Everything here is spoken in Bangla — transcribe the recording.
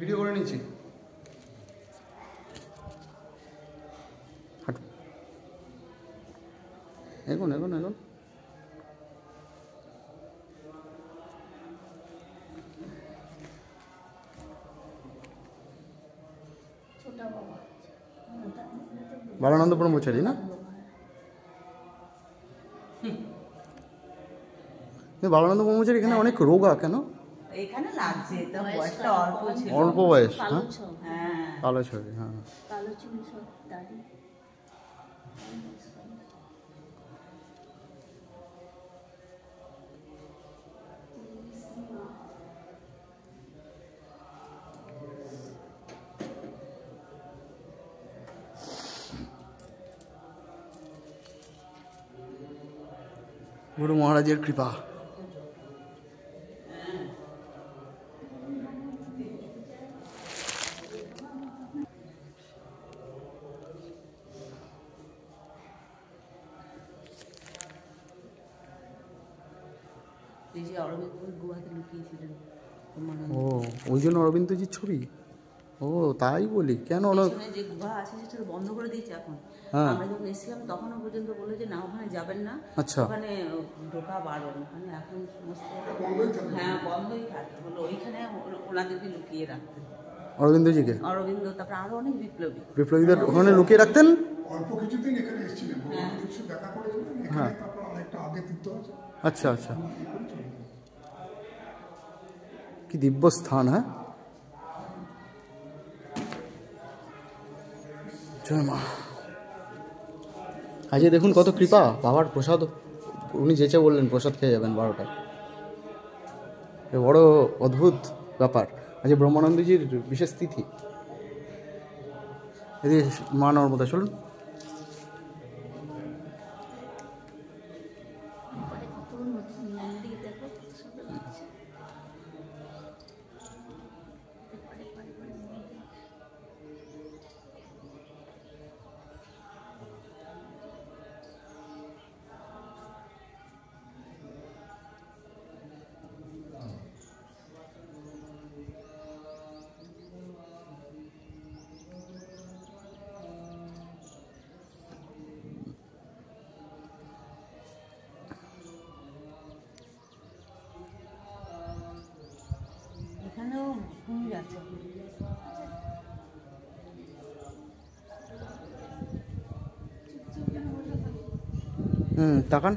ভিডিও করে নিচ্ছি। এখন এখন এখন বালানন্দ ব্রহ্মচারী না? বালানন্দ ব্রহ্মচারী এখানে অনেক রোগা কেন? এখানে লাগছে তো বয়সটা অল্প ছিল। অল্প বয়স, হ্যাঁ কালো ছবি, হ্যাঁ কালো চুল সব দাড়ি। গুরু মহারাজের কৃপা। ও ওই জন্য অরবিন্দজির ছবি। ও তাই বলি, কেন যে গুহা আছে সেটা বন্ধ করে দিয়েছে এখন। আমরা যখন এসেছিলাম তখনও পর্যন্ত বললো যে না ওখানে যাবেন না, ওখানে ঢোকা বারণ। ওখানে এখন সমস্ত বন্ধই থাকে, বললো ওইখানে ওনাদেরকে লুকিয়ে রাখতেন অরবিন্দজিকে। অরবিন্দ তারপরে আরো অনেক বিপ্লবীদের ওখানে লুকিয়ে রাখতেন। অল্প কিছুদিন এখানে এসেছিলেন, দেখা করেছিলেন এখানে, তারপর অনেকটা আগে তীর্থ আছে। আচ্ছা আচ্ছা, কি দিব্য স্থান। হ্যাঁ, জয় মা। আজকে দেখুন কত কৃপা বাবার প্রসাদ। উনি যেচে বললেন প্রসাদ খেয়ে যাবেন 12টায়। বড় অদ্ভুত ব্যাপার। আজকে ব্রহ্মানন্দজির বিশেষ তিথি। এদিকে মা নর্মদা, চলুন। এখানেও কুমির আছে। তাকান।